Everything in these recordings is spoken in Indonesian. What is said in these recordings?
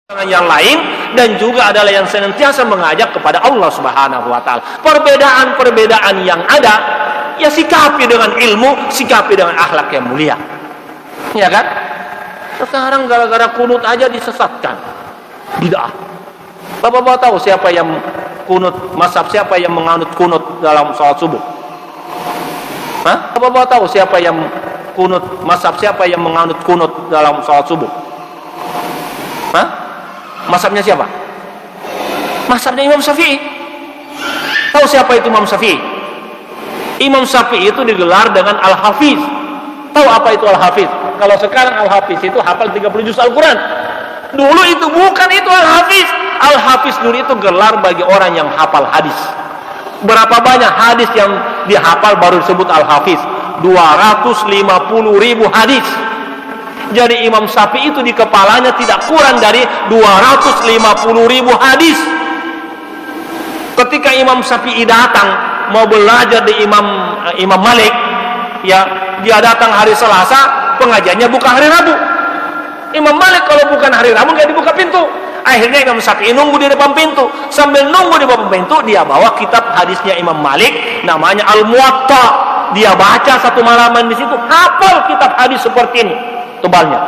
yang lain, dan juga adalah yang senantiasa mengajak kepada Allah Subhanahu wa taala. Perbedaan-perbedaan yang ada ya sikapi dengan ilmu, sikapi dengan akhlak yang mulia. Ya kan? Sekarang gara-gara kunut aja disesatkan. Bid'ah. Bapak-bapak tahu siapa yang kunut mazhab, siapa yang menganut kunut dalam salat subuh? Hah? Bapak-bapak tahu siapa yang kunut mazhab, siapa yang menganut kunut dalam salat subuh? Hah? Mazhabnya siapa? Mazhabnya Imam Syafi'i. Tahu siapa itu Imam Syafi'i? Imam Syafi'i itu digelar dengan Al-Hafiz. Tahu apa itu Al-Hafiz? Kalau sekarang Al-Hafiz itu hafal 30 juz Al-Quran. Dulu itu bukan itu Al-Hafiz. Al-Hafiz dulu itu gelar bagi orang yang hafal hadis. Berapa banyak hadis yang dihafal baru disebut Al-Hafiz? 250.000 hadis. Jadi Imam Syafi'i itu di kepalanya tidak kurang dari 250.000 hadis. Ketika Imam Syafi'i datang mau belajar di Imam Malik, ya dia datang hari Selasa, pengajiannya bukan hari Rabu. Imam Malik kalau bukan hari Rabu nggak dibuka pintu. Akhirnya Imam Syafi'i nunggu di depan pintu. Sambil nunggu di depan pintu, dia bawa kitab hadisnya Imam Malik, namanya Al-Muwatta. Dia baca satu malaman di situ, hafal kitab hadis seperti ini. Tebalnya.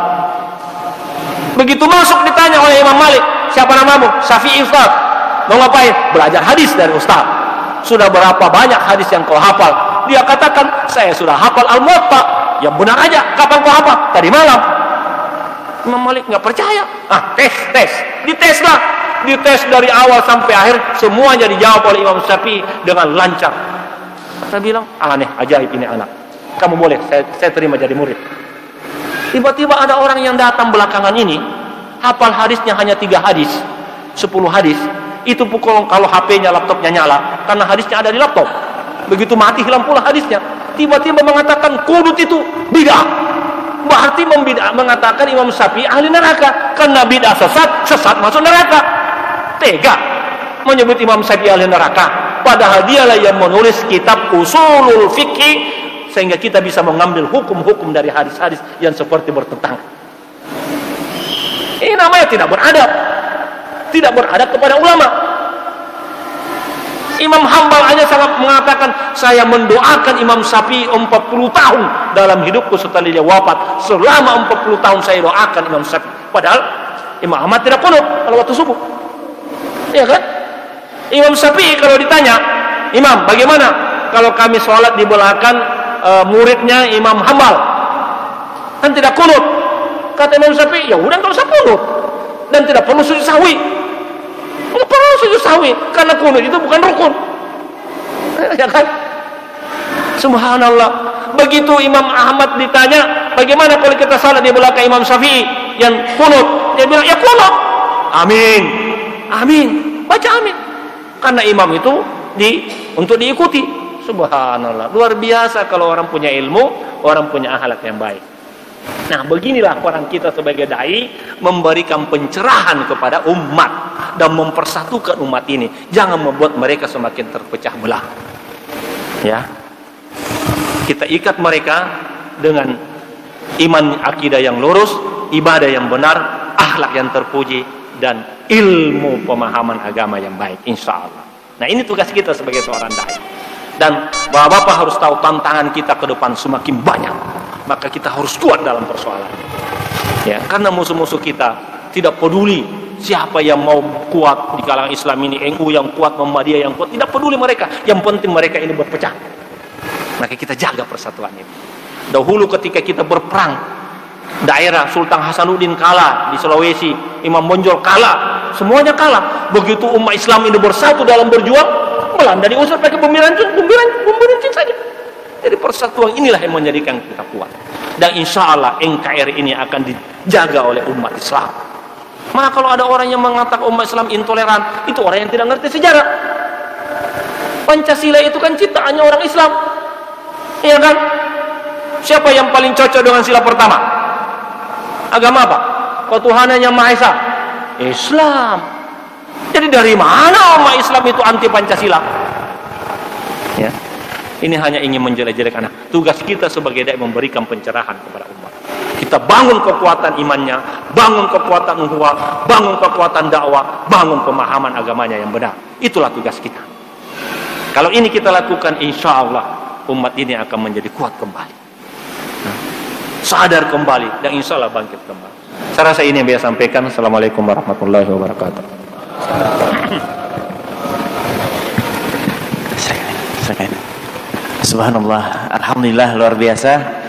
Begitu masuk ditanya oleh Imam Malik, siapa namamu? Syafi'i Ustaz. Mau ngapain? Belajar hadis dari Ustaz. Sudah berapa banyak hadis yang kau hafal? Dia katakan, saya sudah hafal Al-Muwatta. Ya benar aja, kapan kau hafal? Tadi malam. Imam Malik nggak percaya. Tes. Diteslah. Dites dari awal sampai akhir, semuanya dijawab oleh Imam Syafi'i dengan lancar. Saya bilang, aneh, ajaib ini anak. Kamu boleh, saya terima jadi murid. Tiba-tiba ada orang yang datang belakangan ini, hafal hadisnya hanya 3 hadis, 10 hadis. Itu pukul kalau HP-nya, laptopnya nyala, karena hadisnya ada di laptop. Begitu mati hilang pula hadisnya. Tiba-tiba mengatakan kunut itu bid'ah. Berarti mengatakan Imam Syafi'i ahli neraka, karena bid'ah sesat masuk neraka. Tega menyebut Imam Syafi'i ahli neraka, padahal dialah yang menulis kitab Ushulul Fiqh, sehingga kita bisa mengambil hukum-hukum dari hadis-hadis yang seperti bertentangan. Ini namanya tidak beradab. Tidak beradab kepada ulama. Imam Hambal aja sangat mengatakan, saya mendoakan Imam Syafi'i 40 tahun dalam hidupku setelah dia wafat. Selama 40 tahun saya doakan Imam Syafi'i. Padahal Imam Ahmad tidak kunut kalau waktu subuh. Iya kan? Imam Syafi'i kalau ditanya, Imam, bagaimana kalau kami sholat di belakang muridnya Imam Hambal, kan tidak kunut? Kata Imam Syafi'i, ya udah nggak usah kunut, dan tidak perlu sujud sahwi. Nggak perlu sujud sahwi, karena kunut itu bukan rukun. Ya kan? Subhanallah. Begitu Imam Ahmad ditanya, bagaimana kalau kita salat di belakang Imam Syafi'i yang kunut? Dia bilang, ya kunut. Amin. Baca amin. Karena imam itu untuk diikuti. Subhanallah, luar biasa kalau orang punya ilmu, orang punya akhlak yang baik. Nah, beginilah peran kita sebagai dai, memberikan pencerahan kepada umat dan mempersatukan umat ini. Jangan membuat mereka semakin terpecah belah. Ya, kita ikat mereka dengan iman akidah yang lurus, ibadah yang benar, akhlak yang terpuji, dan ilmu pemahaman agama yang baik, insya Allah. Nah, ini tugas kita sebagai seorang dai. Dan bapak-bapak harus tahu tantangan kita ke depan semakin banyak. Maka kita harus kuat dalam persoalan. Ya, karena musuh-musuh kita tidak peduli siapa yang mau kuat di kalangan Islam ini, NU yang kuat, Muhammadiyah yang kuat, tidak peduli mereka. Yang penting mereka ini berpecah. Maka kita jaga persatuan ini. Dahulu ketika kita berperang, daerah Sultan Hasanuddin kalah di Sulawesi, Imam Bonjol kalah, semuanya kalah. Begitu umat Islam ini bersatu dalam berjuang, Belanda diusir pakai bom runcing saja. Jadi persatuan inilah yang menjadikan kita kuat. Dan insya Allah NKRI ini akan dijaga oleh umat Islam. Maka kalau ada orang yang mengatakan umat Islam intoleran, itu orang yang tidak ngerti sejarah. Pancasila itu kan ciptaannya orang Islam. Iya kan? Siapa yang paling cocok dengan sila pertama? Agama apa? Ketuhanan yang Maha Esa. Islam. Jadi dari mana umat Islam itu anti Pancasila? Ya. Ini hanya ingin menjelek-jelekan. Tugas kita sebagai dai memberikan pencerahan kepada umat. Kita bangun kekuatan imannya, bangun kekuatan ukhuwah, bangun kekuatan dakwah, bangun pemahaman agamanya yang benar. Itulah tugas kita. Kalau ini kita lakukan, insya Allah umat ini akan menjadi kuat kembali, sadar kembali, dan insya Allah bangkit kembali. Saya rasa ini yang saya sampaikan. Assalamualaikum warahmatullahi wabarakatuh. Subhanallah, alhamdulillah, luar biasa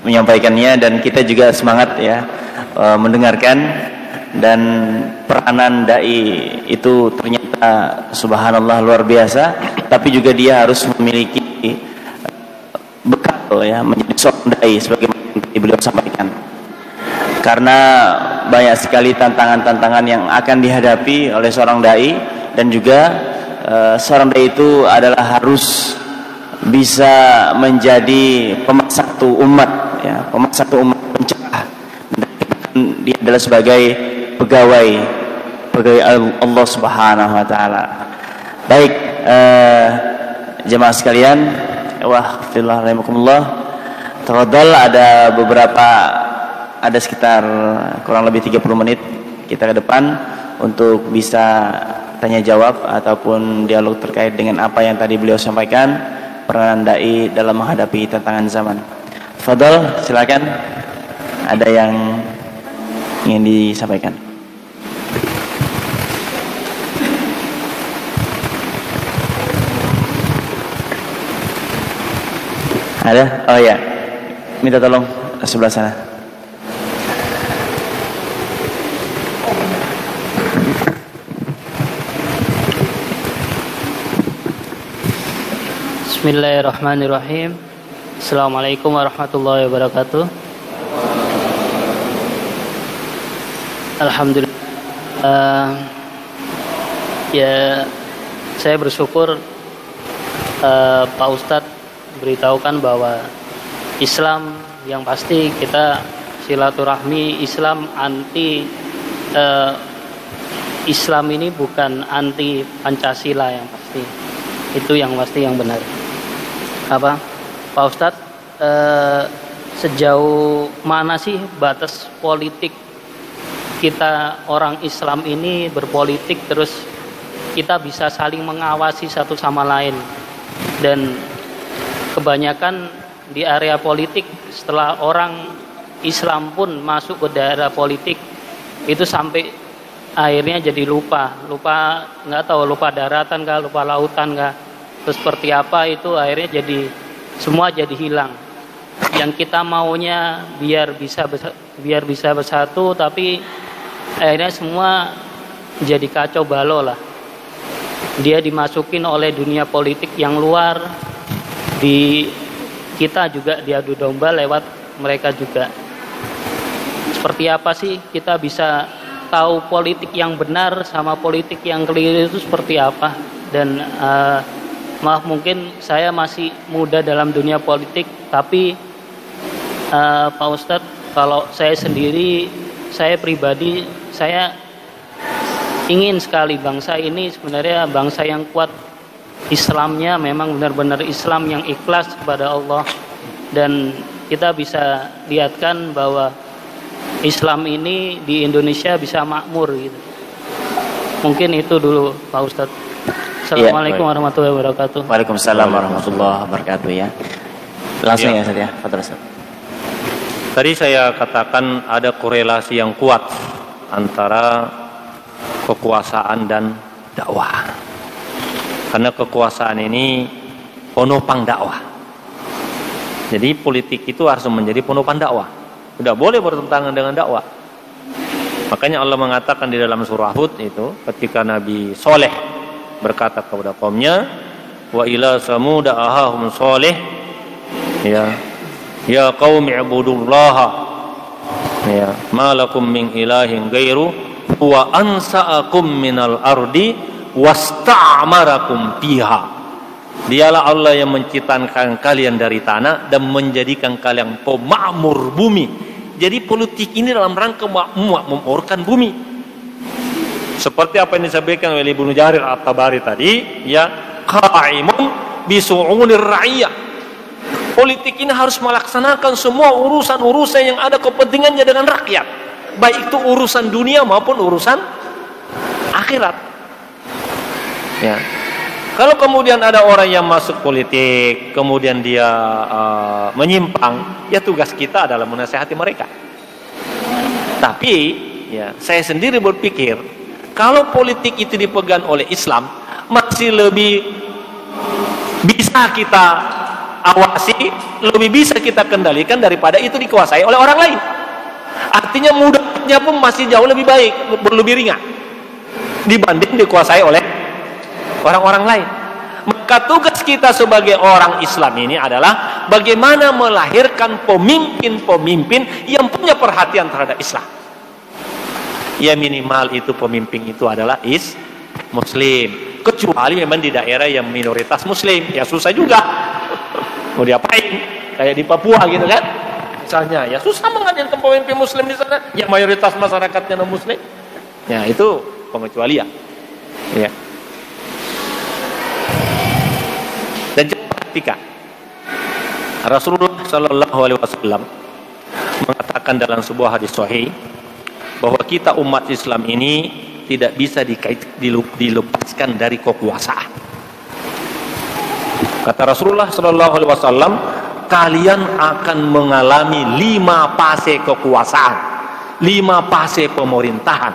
menyampaikannya, dan kita juga semangat ya mendengarkan. Dan peranan dai itu ternyata subhanallah luar biasa, tapi juga dia harus memiliki bekal ya menjadi seorang dai sebagaimana yang beliau sampaikan. Karena banyak sekali tantangan-tantangan yang akan dihadapi oleh seorang dai, dan juga seorang dai itu adalah harus bisa menjadi pemersatu umat ya, pemersatu umat, pencerah. Dia adalah sebagai pegawai Allah Subhanahu wa taala. Baik, jemaah sekalian, wahfillah rahimakumullah. Tafadhal, ada sekitar kurang lebih 30 menit kita ke depan untuk bisa tanya jawab ataupun dialog terkait dengan apa yang tadi beliau sampaikan, peranan dai dalam menghadapi tantangan zaman. Tafadhal, silakan. Ada yang ingin disampaikan? Ada? Oh ya, minta tolong sebelah sana. Bismillahirrahmanirrahim. Assalamualaikum warahmatullahi wabarakatuh. Alhamdulillah, ya saya bersyukur Pak Ustadz beritahukan bahwa Islam yang pasti kita silaturahmi, Islam anti Islam ini bukan anti Pancasila, yang pasti itu yang pasti yang benar. Apa Pak Ustadz, sejauh mana sih batas politik kita orang Islam ini berpolitik, terus kita bisa saling mengawasi satu sama lain? Dan kebanyakan di area politik, setelah orang Islam pun masuk ke daerah politik, itu sampai akhirnya jadi lupa nggak tahu, lupa daratan kah, lupa lautan kah, terus seperti apa, itu akhirnya jadi semua jadi hilang. Yang kita maunya biar bisa bersatu, tapi akhirnya semua jadi kacau balau lah. Dia dimasukin oleh dunia politik yang luar, di kita juga diadu domba lewat mereka juga. Seperti apa sih kita bisa tahu politik yang benar sama politik yang keliru itu seperti apa? Dan maaf, mungkin saya masih muda dalam dunia politik, tapi Pak Ustadz, kalau saya sendiri, saya pribadi, saya ingin sekali bangsa ini sebenarnya bangsa yang kuat Islamnya, memang benar-benar Islam yang ikhlas kepada Allah, dan kita bisa lihatkan bahwa Islam ini di Indonesia bisa makmur gitu. Mungkin itu dulu Pak Ustadz. Assalamualaikum warahmatullahi wabarakatuh. Waalaikumsalam warahmatullahi wabarakatuh ya. Langsung ya Ustaz ya. Fadhil Ustaz. Tadi saya katakan ada korelasi yang kuat antara kekuasaan dan dakwah. Karena kekuasaan ini penopang dakwah. Jadi politik itu harus menjadi penopang dakwah. Tidak boleh bertentangan dengan dakwah. Makanya Allah mengatakan di dalam surah Hud itu, ketika Nabi Soleh berkata kepada kaumnya, wa ila samud ahahum soleh, ya qaumi ibudullaha, ya ma lakum min ilahin ghairu wa ansa'akum minal ardi wasta'amarakum fiha. Dialah Allah yang menciptakan kalian dari tanah dan menjadikan kalian pemakmur bumi. Jadi politik ini dalam rangka memakmurkan bumi. Seperti apa yang disampaikan oleh Ibnu Jarir At-Tabari tadi, ya, qa'imun bisu'unir ra'iyah. Politik ini harus melaksanakan semua urusan-urusan yang ada kepentingannya dengan rakyat, baik itu urusan dunia maupun urusan akhirat. Ya. Kalau kemudian ada orang yang masuk politik, kemudian dia menyimpang, ya tugas kita adalah menasihati mereka. Tapi, ya, saya sendiri berpikir, kalau politik itu dipegang oleh Islam, masih lebih bisa kita awasi, lebih bisa kita kendalikan daripada itu dikuasai oleh orang lain. Artinya mudahnya pun masih jauh lebih baik, lebih ringan dibanding dikuasai oleh orang-orang lain. Maka tugas kita sebagai orang Islam ini adalah bagaimana melahirkan pemimpin-pemimpin yang punya perhatian terhadap Islam. Ya minimal itu pemimpin itu adalah Muslim. Kecuali memang di daerah yang minoritas Muslim, ya susah juga. Mau diapain? Kayak di Papua gitu kan? Misalnya, ya susah menghadirkan pemimpin Muslim di sana. Yang mayoritas masyarakatnya non Muslim. Ya itu pengecualian. Ya. Dan perhatikan, Rasulullah Shallallahu Alaihi Wasallam mengatakan dalam sebuah hadis sahih bahwa kita umat Islam ini tidak bisa dilepaskan dari kekuasaan. Kata Rasulullah Shallallahu Alaihi Wasallam, kalian akan mengalami 5 fase kekuasaan, 5 fase pemerintahan.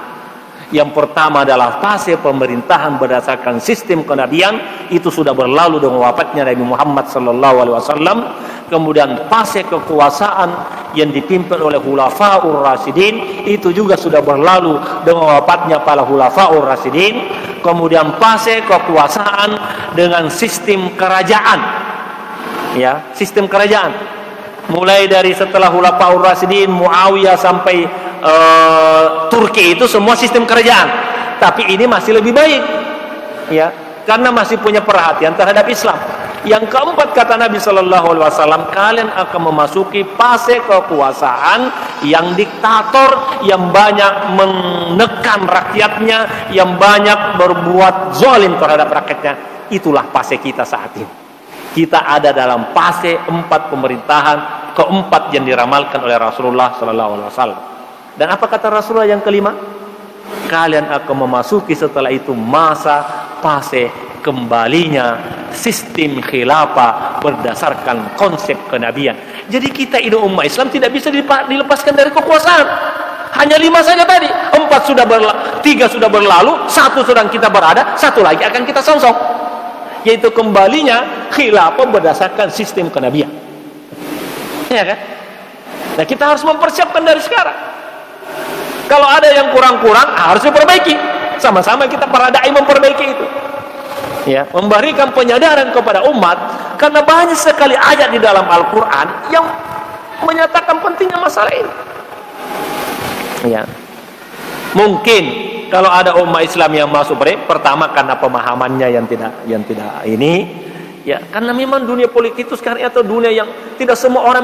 Yang pertama adalah fase pemerintahan berdasarkan sistem kenabian, itu sudah berlalu dengan wafatnya Nabi Muhammad sallallahu alaihi wasallam. Kemudian fase kekuasaan yang dipimpin oleh Khulafaur Rasyidin, itu juga sudah berlalu dengan wafatnya para Khulafaur Rasyidin. Kemudian fase kekuasaan dengan sistem kerajaan. Ya, sistem kerajaan. Mulai dari setelah Khulafaur Rasyidin, Muawiyah sampai Turki, itu semua sistem kerajaan. Tapi ini masih lebih baik, ya, karena masih punya perhatian terhadap Islam. Yang keempat kata Nabi Sallallahu Alaihi Wasallam, kalian akan memasuki fase kekuasaan yang diktator, yang banyak menekan rakyatnya, yang banyak berbuat zalim terhadap rakyatnya. Itulah fase kita saat ini. Kita ada dalam fase 4 pemerintahan keempat yang diramalkan oleh Rasulullah Sallallahu Alaihi Wasallam. Dan apa kata Rasulullah yang kelima? Kalian akan memasuki setelah itu masa fase kembalinya sistem khilafah berdasarkan konsep kenabian. Jadi kita ini umat Islam tidak bisa dilepaskan dari kekuasaan. Hanya 5 saja tadi. 3 sudah berlalu, 1 sedang kita berada, 1 lagi akan kita songsong. Yaitu kembalinya khilafah berdasarkan sistem kenabian. Ya kan? Nah, kita harus mempersiapkan dari sekarang. Kalau ada yang kurang-kurang, harus diperbaiki. Sama-sama kita para dai memperbaiki itu. Ya, memberikan penyadaran kepada umat, karena banyak sekali ayat di dalam Al-Quran yang menyatakan pentingnya masalah ini. Ya. Mungkin kalau ada umat Islam yang masuk pertama karena pemahamannya yang tidak ini. Ya, karena memang dunia politik itu sekarang atau dunia yang tidak semua orang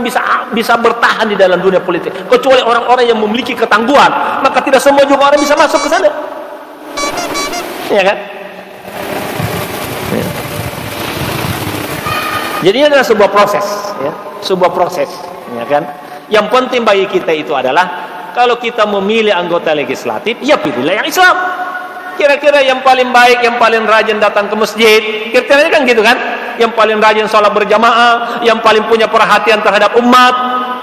bisa bertahan di dalam dunia politik, kecuali orang-orang yang memiliki ketangguhan. Maka tidak semua juga orang bisa masuk ke sana. Ya kan? Ya. Jadi ini adalah sebuah proses, ya, sebuah proses, ya kan? Yang penting bagi kita itu adalah kalau kita memilih anggota legislatif, ya pilihlah yang Islam. Kira-kira yang paling baik, yang paling rajin datang ke masjid, kira-kira kan gitu kan? Yang paling rajin sholat berjamaah, yang paling punya perhatian terhadap umat,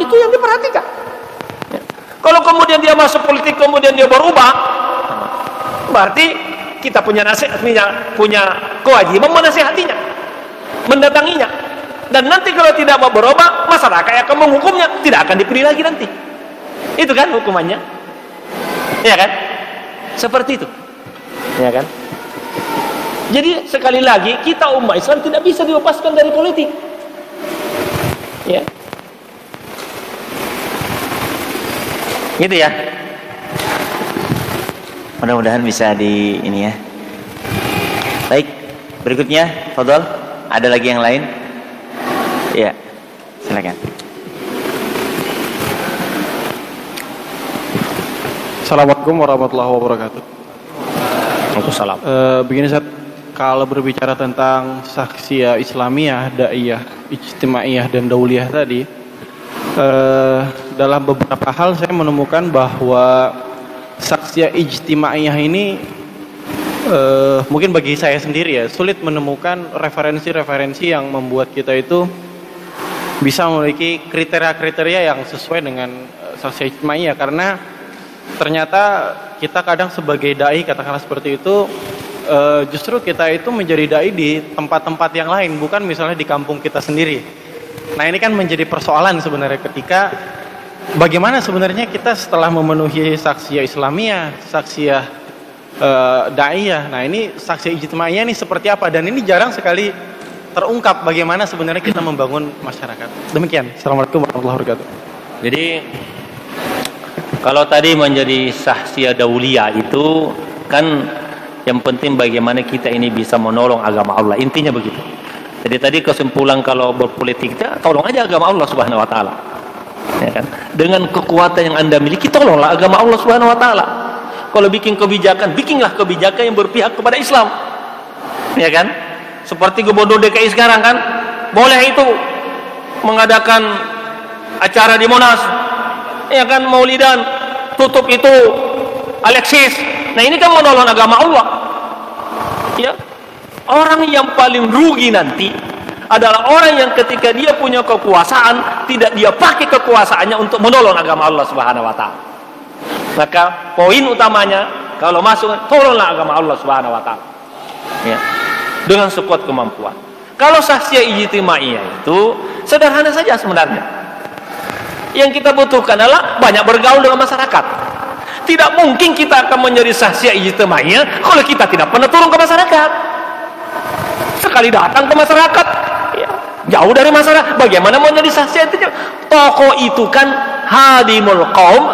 itu yang diperhatikan. Ya. Kalau kemudian dia masuk politik, kemudian dia berubah, berarti kita punya kewajiban menasihatinya, mendatanginya. Dan nanti kalau tidak mau berubah, masyarakat akan menghukumnya, tidak akan dipilih lagi nanti. Itu kan hukumannya, ya kan? Seperti itu, ya kan? Jadi sekali lagi kita umat Islam tidak bisa dilepaskan dari politik. Ya. Gitu ya. Mudah-mudahan bisa di ini ya. Baik, berikutnya fadhol, ada lagi yang lain? Ya. Silakan. Assalamualaikum warahmatullahi wabarakatuh. Waalaikumsalam. Begini Ustaz, kalau berbicara tentang saksiyah Islamiyah, Da'iyah, Ijtimaiyah dan Dauliyah tadi, dalam beberapa hal saya menemukan bahwa saksiyah Ijtimaiyah ini mungkin bagi saya sendiri ya sulit menemukan referensi-referensi yang membuat kita itu bisa memiliki kriteria-kriteria yang sesuai dengan saksiyah Ijtimaiyah, karena ternyata kita kadang sebagai dai, katakanlah seperti itu, justru kita itu menjadi dai di tempat-tempat yang lain, bukan misalnya di kampung kita sendiri. Nah ini kan menjadi persoalan sebenarnya ketika bagaimana sebenarnya kita setelah memenuhi saksiyah Islamiyah, saksiyah daiyah, nah ini saksiyah ijtimaiyah ini seperti apa, dan ini jarang sekali terungkap bagaimana sebenarnya kita membangun masyarakat. Demikian. Assalamualaikum warahmatullahi wabarakatuh. Jadi kalau tadi menjadi saksiyah dauliyah itu kan yang penting bagaimana kita ini bisa menolong agama Allah, intinya begitu. Jadi tadi kesimpulan kalau berpolitik kita tolong aja agama Allah Subhanahu wa taala. Ya kan? Dengan kekuatan yang Anda miliki tolonglah agama Allah Subhanahu wa taala. Kalau bikin kebijakan, bikinlah kebijakan yang berpihak kepada Islam. Ya kan? Seperti Gubernur DKI sekarang kan, boleh itu mengadakan acara di Monas. Ya kan, Maulidan, tutup itu Alexis. Nah, ini kan menolong agama Allah. Ya. Orang yang paling rugi nanti adalah orang yang ketika dia punya kekuasaan tidak dia pakai kekuasaannya untuk menolong agama Allah Subhanahu wa taala. Maka poin utamanya kalau masuk, tolonglah agama Allah Subhanahu wa taala. Ya. Dengan sekuat kemampuan. Kalau saksiyah ijtimaiyah itu sederhana saja sebenarnya. Yang kita butuhkan adalah banyak bergaul dengan masyarakat. Tidak mungkin kita akan menjadi saksiyah ijtimaiyah kalau kita tidak pernah turun ke masyarakat. Sekali datang ke masyarakat, ya, jauh dari masyarakat, bagaimana mau jadi saksiyah itu? Tokoh itu kan hadimul qaum,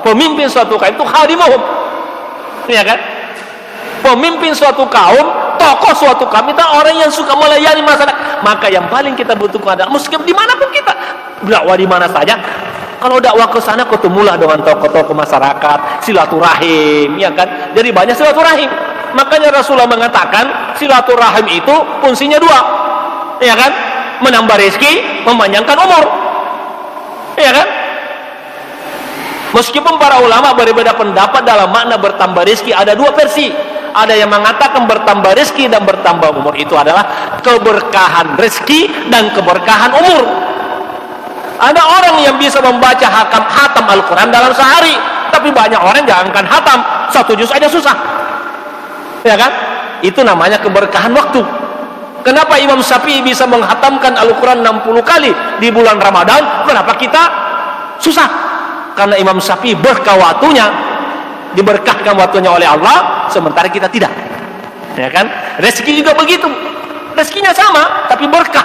pemimpin suatu kaum itu hadimuhum, ya kan? Pemimpin suatu kaum, tokoh suatu kaum itu orang yang suka melayani masyarakat. Maka yang paling kita butuhkan adalah meskipun dimanapun kita dakwah di mana saja, kalau dakwah ke sana ketemulah dengan tokoh-tokoh masyarakat, silaturahim, ya kan? Jadi banyak silaturahim. Makanya Rasulullah mengatakan silaturahim itu fungsinya dua, ya kan? Menambah rezeki, memanjangkan umur, ya kan? Meskipun para ulama berbeda pendapat dalam makna bertambah rezeki, ada dua versi. Ada yang mengatakan bertambah rezeki dan bertambah umur itu adalah keberkahan rezeki dan keberkahan umur. Ada orang yang bisa membaca hatam Al-Quran dalam sehari, tapi banyak orang jangankan hatam, 1 juz aja susah, ya kan? Itu namanya keberkahan waktu. Kenapa Imam Syafi'i bisa menghatamkan Al-Quran 60 kali di bulan Ramadan? Kenapa kita susah? Karena Imam Syafi'i berkah waktunya, diberkahkan waktunya oleh Allah, sementara kita tidak, ya kan? Rezeki juga begitu, rezekinya sama tapi berkah,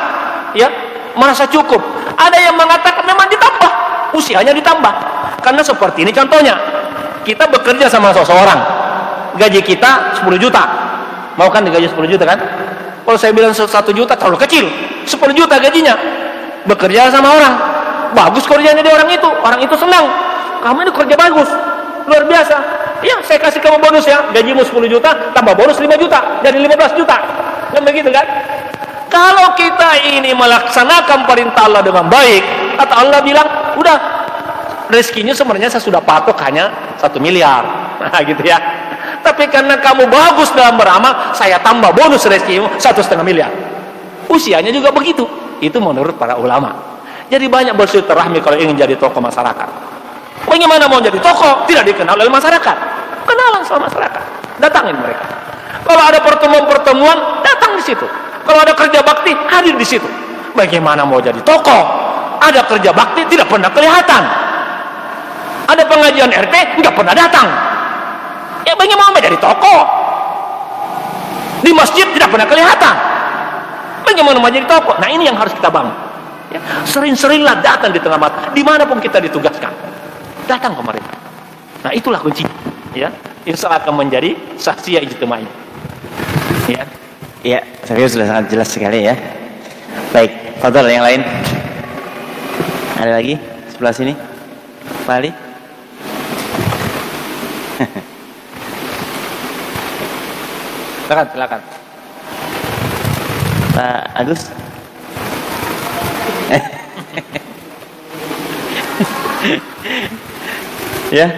ya, merasa cukup. Ada yang mengatakan memang ditambah, usianya ditambah. Karena seperti ini contohnya, kita bekerja sama seseorang, gaji kita 10 juta, mau kan digaji 10 juta kan? Kalau saya bilang 1 juta terlalu kecil, 10 juta gajinya, bekerja sama orang, bagus kerjanya di orang itu senang, kamu ini kerja bagus, luar biasa, ya saya kasih kamu bonus ya, gajimu 10 juta, tambah bonus 5 juta, jadi 15 juta, kan begitu kan? Kalau kita ini melaksanakan perintah Allah dengan baik, kata Allah bilang, udah, rezekinya sebenarnya saya sudah patok hanya 1 miliar, nah gitu ya. Tapi karena kamu bagus dalam beramal, saya tambah bonus rezekimu 1,5 miliar. Usianya juga begitu. Itu menurut para ulama. Jadi banyak bersilaturahmi kalau ingin jadi tokoh masyarakat. Bagaimana mau jadi tokoh? Tidak dikenal oleh masyarakat. Kenalan sama masyarakat. Datangin mereka. Kalau ada pertemuan-pertemuan, datang di situ. Kalau ada kerja bakti, hadir di situ. Bagaimana mau jadi tokoh? Ada kerja bakti, tidak pernah kelihatan. Ada pengajian RT, nggak pernah datang. Ya bagaimana mau jadi tokoh? Di masjid tidak pernah kelihatan. Bagaimana mau jadi tokoh? Nah ini yang harus kita bangun. Ya, sering-seringlah datang di tengah mata, dimanapun kita ditugaskan. Datang ke mereka. Nah itulah kunci. Ya, insya Allah akan menjadi saksiyah ijtimaiyah. Ya. Ya, saya sudah sangat jelas sekali ya. Baik, fadhal yang lain. Ada lagi sebelah sini, Pak Ali. Silakan. Pak Agus. Ya.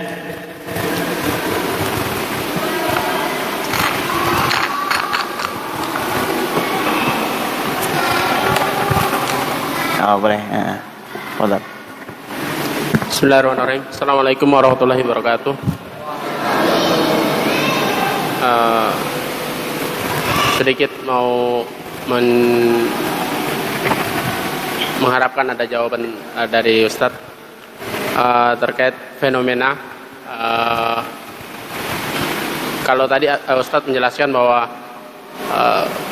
Oh, boleh. Fadhal. Bismillahirrahmanirrahim. Assalamualaikum warahmatullahi wabarakatuh. Sedikit mau mengharapkan ada jawaban dari Ustadz terkait fenomena. Kalau tadi Ustadz menjelaskan bahwa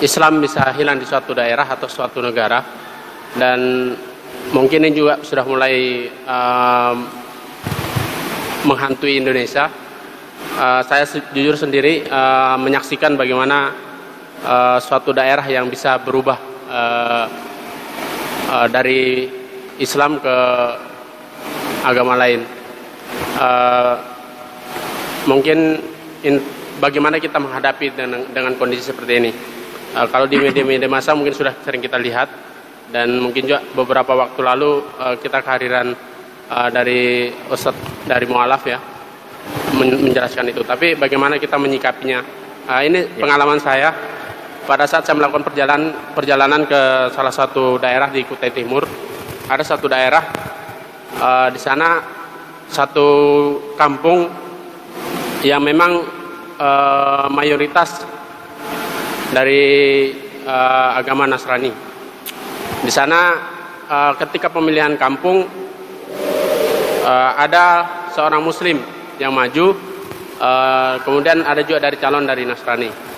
Islam bisa hilang di suatu daerah atau suatu negara, dan mungkin ini juga sudah mulai menghantui Indonesia. Saya jujur sendiri menyaksikan bagaimana suatu daerah yang bisa berubah dari Islam ke agama lain. Mungkin bagaimana kita menghadapi dengan kondisi seperti ini. Kalau di media-media massa mungkin sudah sering kita lihat, dan mungkin juga beberapa waktu lalu kita kehadiran dari Ustadz dari Mu'alaf ya, menjelaskan itu. Tapi bagaimana kita menyikapinya? Ini pengalaman saya pada saat saya melakukan perjalanan ke salah satu daerah di Kutai Timur. Ada satu daerah di sana, satu kampung yang memang mayoritas dari agama Nasrani. Di sana ketika pemilihan kampung ada seorang Muslim yang maju, kemudian ada juga dari calon dari Nasrani.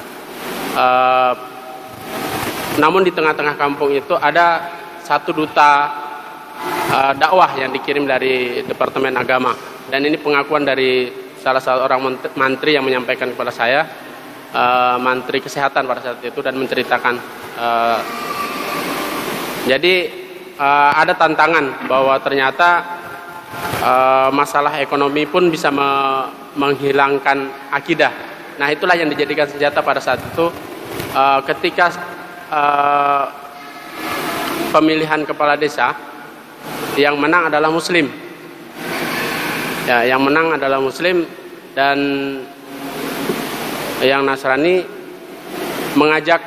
Namun di tengah-tengah kampung itu ada satu duta dakwah yang dikirim dari Departemen Agama, dan ini pengakuan dari salah seorang mantri yang menyampaikan kepada saya, mantri kesehatan pada saat itu, dan menceritakan jadi ada tantangan bahwa ternyata masalah ekonomi pun bisa menghilangkan akidah. Nah, itulah yang dijadikan senjata pada saat itu ketika pemilihan kepala desa, yang menang adalah Muslim. Ya, yang menang adalah Muslim, dan yang Nasrani mengajak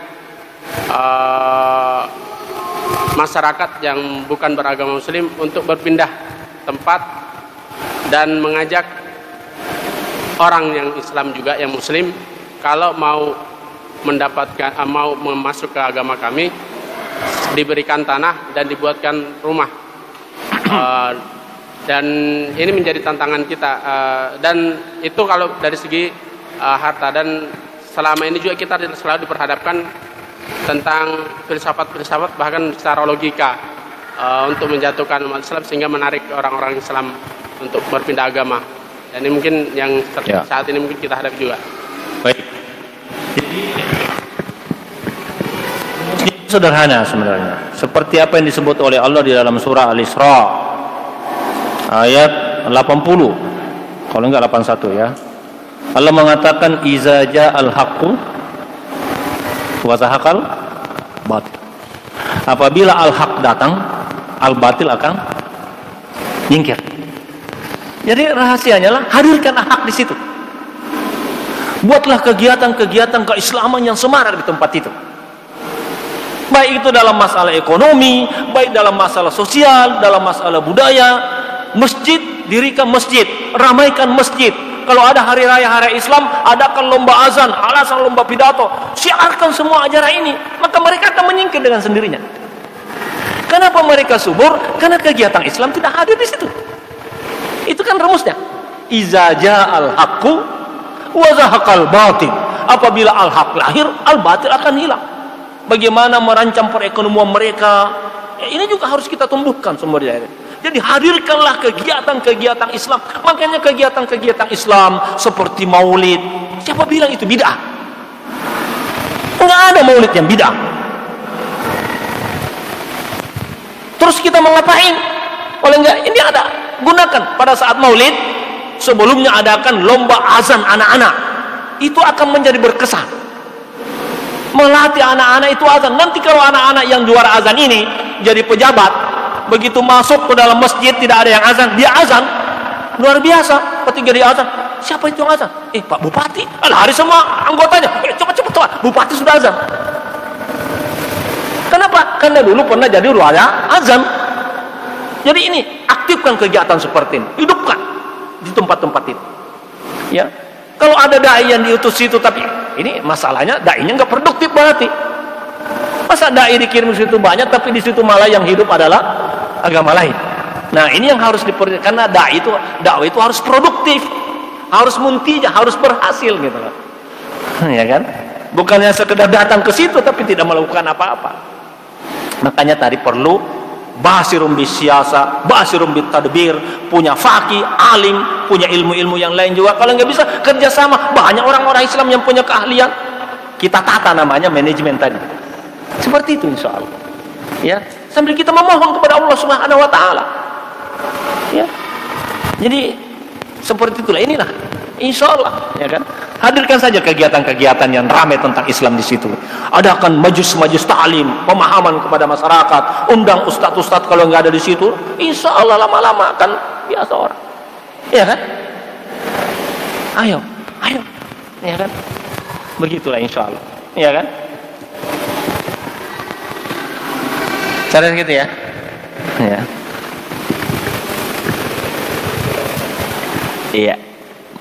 masyarakat yang bukan beragama Muslim untuk berpindah tempat, dan mengajak orang yang Islam juga, yang Muslim, kalau mau mendapatkan mau masuk ke agama kami, diberikan tanah dan dibuatkan rumah. Dan ini menjadi tantangan kita, dan itu kalau dari segi harta. Dan selama ini juga kita selalu diperhadapkan tentang filsafat bahkan secara logika untuk menjatuhkan umat Islam, sehingga menarik orang-orang Islam untuk berpindah agama. Dan ini mungkin yang saat ini mungkin kita hadapi juga. Baik. Sederhana sebenarnya, seperti apa yang disebut oleh Allah di dalam surah Al-Isra ayat 80, kalau enggak 81 ya. Allah mengatakan iza ja'al haqqu wa zahaqal batil. Apabila al-haq datang, al-batil akan nyingkir. Jadi rahasianya lah, hadirkan hak di situ. Buatlah kegiatan-kegiatan keislaman yang semarak di tempat itu. Baik itu dalam masalah ekonomi, baik dalam masalah sosial, dalam masalah budaya. Masjid, dirikan masjid, ramaikan masjid. Kalau ada hari raya Islam, adakan lomba azan, alasan lomba pidato, siarkan semua ajaran ini, maka mereka akan menyingkir dengan sendirinya. Kenapa mereka subur? Karena kegiatan Islam tidak hadir di situ. Itu kan rumusnya. Iza ja'al haqqu wa zahaqal batil. Apabila al-haq lahir, al-batil akan hilang. Bagaimana merancang perekonomian mereka, ini juga harus kita tumbuhkan sumber daya. Jadi hadirkanlah kegiatan-kegiatan Islam. Makanya kegiatan-kegiatan Islam seperti maulid, siapa bilang itu bid'ah? Enggak ada maulid yang bid'ah. Terus kita mau ngapain? Oleh enggak, ini ada, gunakan pada saat maulid. Sebelumnya adakan lomba azan anak-anak. Itu akan menjadi berkesan. melatih anak-anak itu azan. Nanti kalau anak-anak yang juara azan ini jadi pejabat, begitu masuk ke dalam masjid tidak ada yang azan, dia azan luar biasa. Ketika dia azan, siapa itu yang azan? Pak Bupati. Lari semua anggotanya, cepat, Bupati sudah azan. Kenapa? Karena dulu pernah jadi ruaya azan. Jadi ini aktifkan kegiatan seperti ini, hidupkan di tempat-tempat itu. Ya, kalau ada dai yang diutus itu, tapi ini masalahnya dainya nggak produktif berarti. Masa dai dikirim ke situ banyak, tapi di situ malah yang hidup adalah agama lain. Nah, ini yang harus diperhatikan, karena dakwah itu harus produktif, harus muntijah, harus berhasil gitu loh. Ya kan? Bukannya sekedar datang ke situ tapi tidak melakukan apa-apa. Makanya tadi perlu basirum bisyasa, basirum bitadbir, punya faqih, alim, punya ilmu-ilmu yang lain juga. Kalau nggak bisa kerjasama, banyak orang-orang Islam yang punya keahlian, kita tata namanya manajemen tadi. Seperti itu insya Allah. Ya, sambil kita memohon kepada Allah Subhanahu Wa Taala. Ya, jadi seperti itulah, inilah insya Allah, ya kan. Hadirkan saja kegiatan-kegiatan yang ramai tentang Islam di situ. Adakan majlis-majlis ta'lim, pemahaman kepada masyarakat. Undang ustadz-ustadz kalau nggak ada di situ, insya Allah lama-lama akan biasa orang. Ya kan? Ayo, ya kan? Begitulah insya Allah, ya kan? Cara gitu ya. Ya. Iya.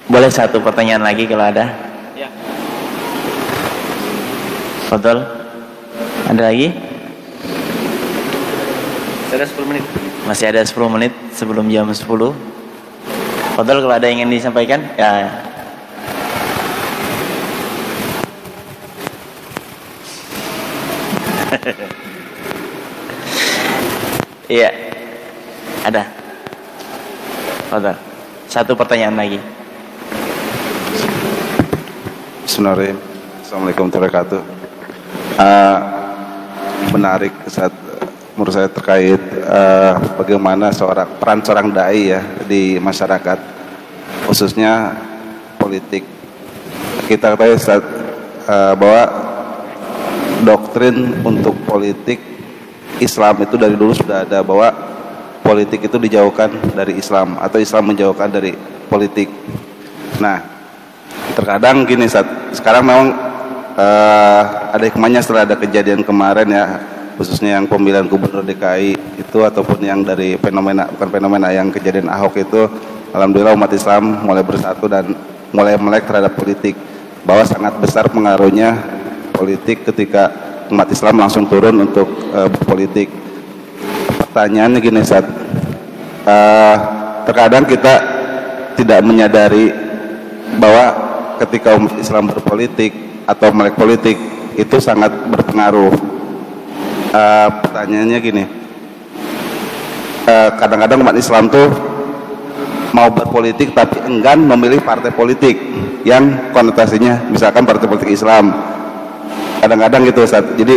Boleh satu pertanyaan lagi kalau ada? Ya. Fadol. Ada lagi? Ada 10 menit. Masih ada 10 menit sebelum jam 10. Fadol, kalau ada yang ingin disampaikan? Ya. Iya. Ada. Fadol. Satu pertanyaan lagi. Bismillahirrahmanirrahim. Assalamualaikum warahmatullahi wabarakatuh. Menarik saat menurut saya terkait bagaimana peran seorang dai ya di masyarakat, khususnya politik. Kita ketahui bahwa doktrin untuk politik Islam itu dari dulu sudah ada, bahwa politik itu dijauhkan dari Islam atau Islam menjauhkan dari politik. Nah, terkadang gini, sekarang memang ada hikmahnya setelah ada kejadian kemarin ya, khususnya yang pemilihan gubernur DKI itu, ataupun yang dari fenomena yang kejadian Ahok itu, alhamdulillah umat Islam mulai bersatu dan mulai melek terhadap politik, bahwa sangat besar pengaruhnya politik ketika umat Islam langsung turun untuk berpolitik. Pertanyaannya gini, terkadang kita tidak menyadari bahwa ketika umat Islam berpolitik atau melek politik itu sangat berpengaruh. Pertanyaannya gini, kadang-kadang umat Islam tuh mau berpolitik tapi enggan memilih partai politik yang konotasinya misalkan partai politik Islam. Kadang-kadang gitu, jadi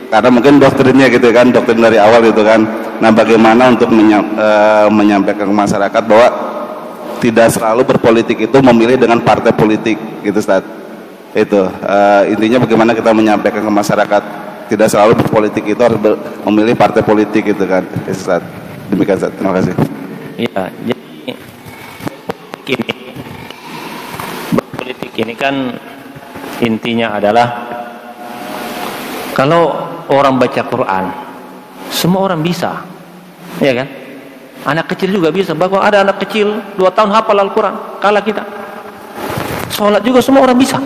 karena mungkin doktrinnya gitu kan, doktrin dari awal gitu kan. Nah, bagaimana untuk menyampaikan ke masyarakat bahwa tidak selalu berpolitik itu memilih dengan partai politik gitu, Ustaz. Itu intinya bagaimana kita menyampaikan ke masyarakat tidak selalu berpolitik itu harus memilih partai politik gitu kan, Ustaz. Demikian, Ustaz. Terima kasih. Iya, jadi berpolitik ini kan intinya adalah kalau orang baca Quran, semua orang bisa, ya kan? Anak kecil juga bisa. Bahkan ada anak kecil 2 tahun hafal Al-Quran, kalah kita. Sholat juga semua orang bisa,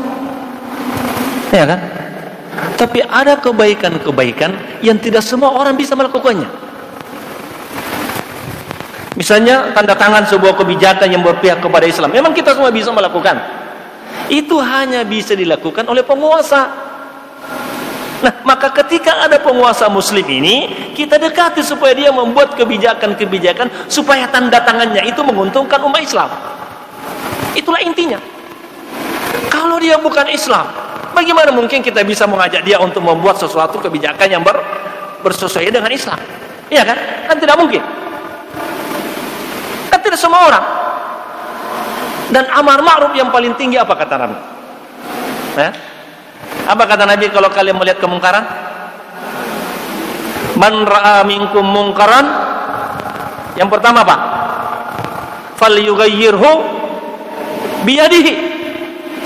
ya kan? Tapi ada kebaikan-kebaikan yang tidak semua orang bisa melakukannya. Misalnya tanda tangan sebuah kebijakan yang berpihak kepada Islam, memang kita semua bisa melakukan. Itu hanya bisa dilakukan oleh penguasa. Nah, maka ketika ada penguasa muslim ini, kita dekati supaya dia membuat kebijakan-kebijakan supaya tanda tangannya itu menguntungkan umat Islam. Itulah intinya. Kalau dia bukan Islam, bagaimana mungkin kita bisa mengajak dia untuk membuat sesuatu kebijakan yang bersesuaian dengan Islam? Iya kan? Kan tidak mungkin. Kan tidak semua orang. Dan amar ma'ruf yang paling tinggi apa kata Nabi? Ya? Apa kata Nabi kalau kalian melihat kemungkaran? Man ra'a minkum mungkaran, yang pertama apa? Falyughayyirhu biyadihi.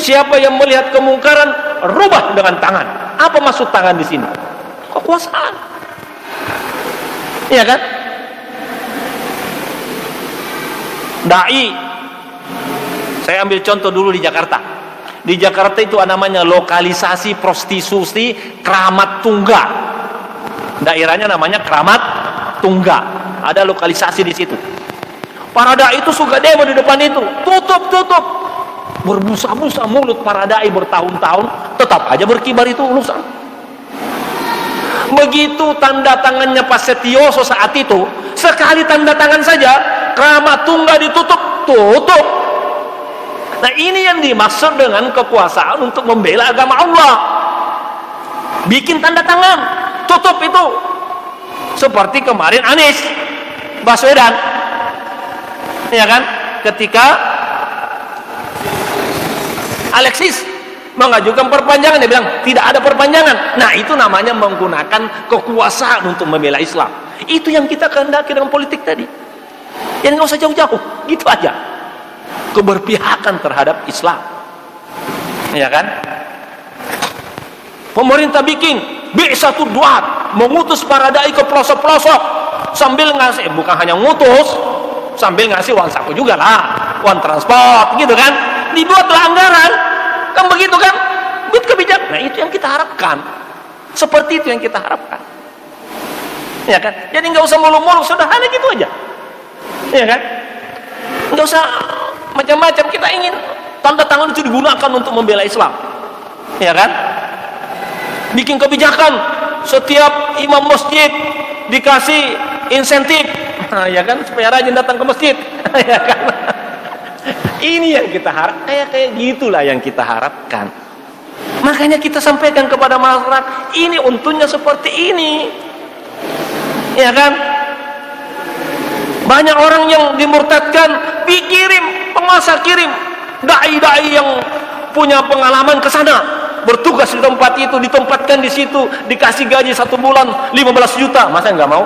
Siapa yang melihat kemungkaran, rubah dengan tangan. Apa maksud tangan di sini? Kekuasaan. Iya kan? Dai. Saya ambil contoh dulu di Jakarta. Di Jakarta itu namanya lokalisasi prostitusi Kramat Tungga. Daerahnya namanya Kramat Tungga. Ada lokalisasi di situ. Para dai itu suka demo di depan itu. Tutup. Berbusa-busa mulut para dai bertahun-tahun, tetap aja berkibar itu urusan. Begitu tanda tangannya Pak Setioso saat itu, sekali tanda tangan saja, Kramat Tungga ditutup. Nah, ini yang dimaksud dengan kekuasaan untuk membela agama Allah. Bikin tanda tangan, tutup itu. Seperti kemarin Anies Baswedan, ya kan? Ketika Alexis mengajukan perpanjangan, dia bilang tidak ada perpanjangan. Nah, itu namanya menggunakan kekuasaan untuk membela Islam. Itu yang kita kehendaki dengan politik tadi. Yang nggak usah jauh-jauh, gitu aja. Keberpihakan terhadap Islam, ya kan? Pemerintah bikin B1 duat, mengutus para dai ke pelosok-pelosok sambil ngasih, bukan hanya ngutus, sambil ngasih uang saku juga lah, uang transport, gitu kan? Dibuatlah anggaran, kan begitu kan? Buat kebijakan. Nah, itu yang kita harapkan. Seperti itu yang kita harapkan, ya kan? Jadi nggak usah muluk-muluk, sederhana gitu aja, ya kan? Nggak usah macam-macam. Kita ingin tanda tangan itu digunakan untuk membela Islam, ya kan? Bikin kebijakan, setiap imam masjid dikasih insentif, ya kan, supaya rajin datang ke masjid, ya kan? Ini yang kita harap, kayak gitulah yang kita harapkan. Makanya kita sampaikan kepada masyarakat, ini untungnya seperti ini, ya kan? Banyak orang yang dimurtadkan, dikirim, penguasa kirim dai-dai yang punya pengalaman ke sana, bertugas di tempat itu, ditempatkan di situ, dikasih gaji 1 bulan 15 juta, masa nggak mau?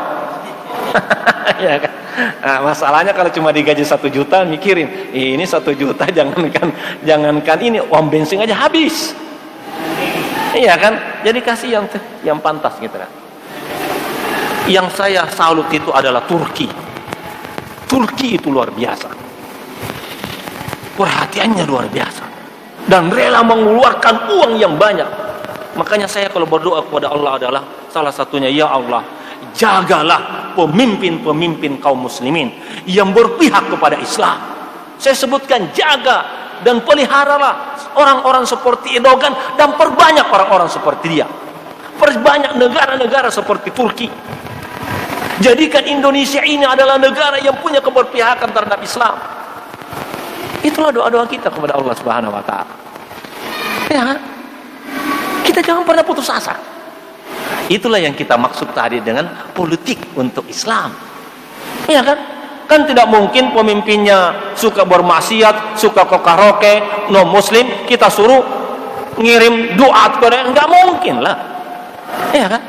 Ya kan? Nah, masalahnya kalau cuma digaji 1 juta, mikirin ini 1 juta, jangankan ini, uang bensin aja habis, iya kan? Jadi kasih yang pantas gitu kan. Yang saya salut itu adalah Turki itu luar biasa, perhatiannya luar biasa, dan rela mengeluarkan uang yang banyak. Makanya saya kalau berdoa kepada Allah adalah salah satunya, ya Allah, jagalah pemimpin-pemimpin kaum muslimin yang berpihak kepada Islam. Saya sebutkan, jaga dan peliharalah orang-orang seperti Erdogan, dan perbanyak orang-orang seperti dia. Perbanyak negara-negara seperti Turki. Jadikan Indonesia ini adalah negara yang punya keberpihakan terhadap Islam. Itulah doa-doa kita kepada Allah Subhanahu wa taala. Ya. Kita jangan pernah putus asa. Itulah yang kita maksud tadi dengan politik untuk Islam. Ya kan? Kan tidak mungkin pemimpinnya suka bermaksiat, suka ke karaoke, non muslim, kita suruh ngirim doa kepada, enggak mungkin lah. Ya kan?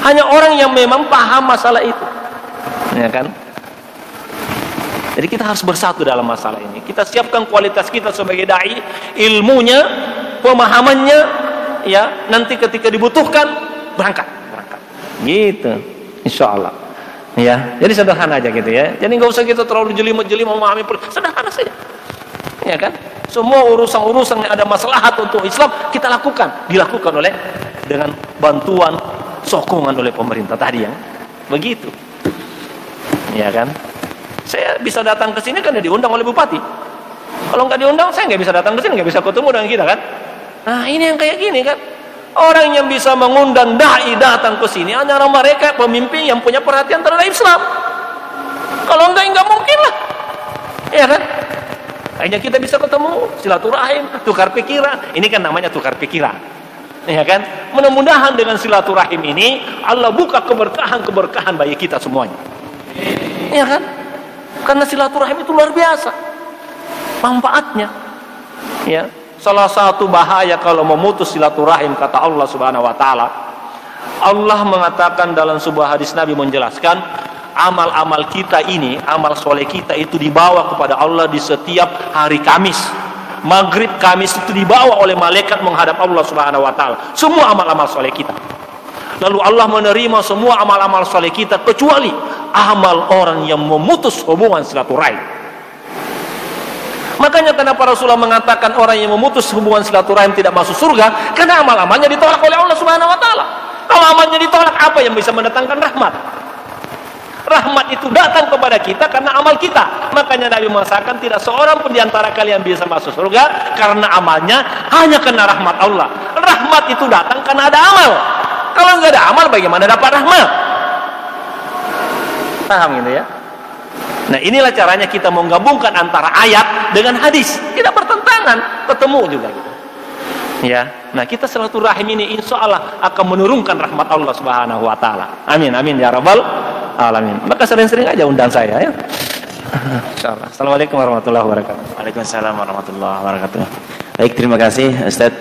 Hanya orang yang memang paham masalah itu, ya kan? Jadi kita harus bersatu dalam masalah ini. Kita siapkan kualitas kita sebagai dai, ilmunya, pemahamannya, ya. Nanti ketika dibutuhkan berangkat. Gitu, insya Allah. Ya, jadi sederhana aja gitu ya. Jadi nggak usah kita terlalu jeli-jeli memahami, sederhana saja, ya kan? Semua urusan-urusan yang ada maslahat untuk Islam kita dilakukan oleh dengan bantuan, sokongan oleh pemerintah tadi yang begitu, ya kan? Saya bisa datang ke sini karena diundang oleh bupati. Kalau nggak diundang, saya nggak bisa datang ke sini, nggak bisa ketemu dengan kita kan? Nah, ini yang kayak gini kan? Orang yang bisa mengundang dai datang ke sini adalah mereka pemimpin yang punya perhatian terhadap Islam. Kalau nggak mungkin lah, ya kan? Hanya kita bisa ketemu, silaturahim, tukar pikiran. Ini kan namanya tukar pikiran, ya kan? Mudah-mudahan dengan silaturahim ini Allah buka keberkahan bagi kita semuanya, ya kan? Karena silaturahim itu luar biasa manfaatnya, ya. Salah satu bahaya kalau memutus silaturahim, kata Allah Subhanahu wa taala. Allah mengatakan dalam sebuah hadis Nabi menjelaskan, amal-amal kita ini, amal soleh kita itu dibawa kepada Allah di setiap hari Kamis. Maghrib Kamis itu dibawa oleh malaikat menghadap Allah Subhanahu wa taala. Semua amal-amal soleh kita. Lalu Allah menerima semua amal-amal soleh kita kecuali amal orang yang memutus hubungan silaturahim. Makanya kenapa Rasulullah mengatakan orang yang memutus hubungan silaturahim tidak masuk surga, karena amal-amalnya ditolak oleh Allah Subhanahu wa taala. Kalau amalnya ditolak, apa yang bisa mendatangkan rahmat? Rahmat itu datang kepada kita karena amal kita. Makanya Nabi mengatakan tidak seorang pun di antara kalian bisa masuk surga karena amalnya, hanya karena rahmat Allah. Rahmat itu datang karena ada amal. Kalau nggak ada amal, bagaimana dapat rahmat? Paham gitu ya? Nah, inilah caranya kita menggabungkan antara ayat dengan hadis. Tidak bertentangan, ketemu juga gitu. Ya, nah kita silaturahim ini insya Allah akan menurunkan rahmat Allah Subhanahu wa taala. Amin amin ya rabbal alamin. Maka sering-sering aja undang saya ya. Insyaallah. Assalamualaikum warahmatullahi wabarakatuh. Waalaikumsalam warahmatullahi wabarakatuh. Baik, terima kasih Ustaz.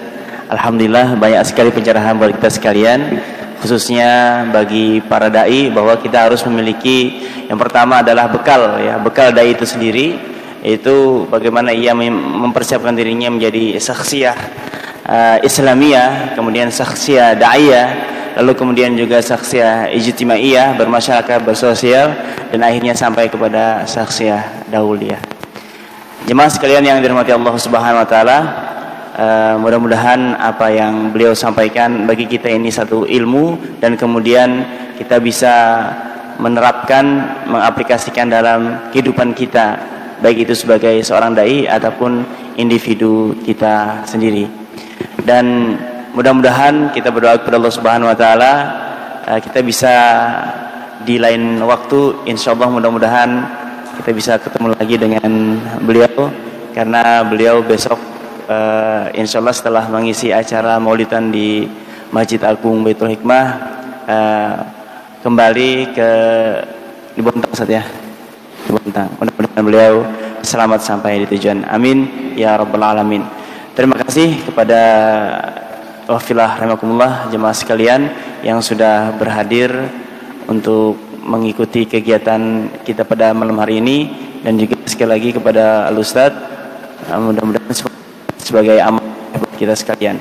Alhamdulillah banyak sekali pencerahan buat kita sekalian, khususnya bagi para dai, bahwa kita harus memiliki yang pertama adalah bekal ya, bekal dai itu sendiri, yaitu bagaimana ia mempersiapkan dirinya menjadi saksiyah Islamiyah, kemudian saksiyah da'iyah, lalu kemudian juga saksiyah ijtimaiyah, bermasyarakat, bersosial, dan akhirnya sampai kepada saksiyah dauliyah. Jemaah sekalian yang dirahmati Allah Subhanahu wa taala, mudah-mudahan apa yang beliau sampaikan bagi kita ini satu ilmu, dan kemudian kita bisa menerapkan, mengaplikasikan dalam kehidupan kita, baik itu sebagai seorang dai ataupun individu kita sendiri. Dan mudah-mudahan kita berdoa kepada Allah Subhanahu wa taala, kita bisa di lain waktu insyaallah, mudah-mudahan kita bisa ketemu lagi dengan beliau, karena beliau besok insyaallah setelah mengisi acara maulidan di Masjid Agung Baitul Hikmah, kembali di Bontang Ustaz ya, di Bontang. Mudah-mudahan beliau selamat sampai di tujuan. Amin ya rabbal alamin. Terima kasih kepada wafilah rahimakumullah jemaah sekalian yang sudah berhadir untuk mengikuti kegiatan kita pada malam hari ini, dan juga sekali lagi kepada Al-Ustaz, mudah-mudahan sebagai amal buat kita sekalian.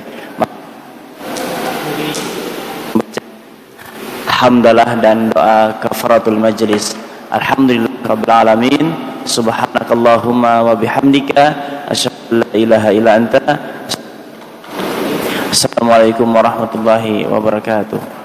Hamdalah dan doa kafaratul majlis. Alhamdulillah rabbil alamin. Subhanakallahumma wa bihamdika asyhadu an la ilaha illa anta. Assalamualaikum warahmatullahi wabarakatuh.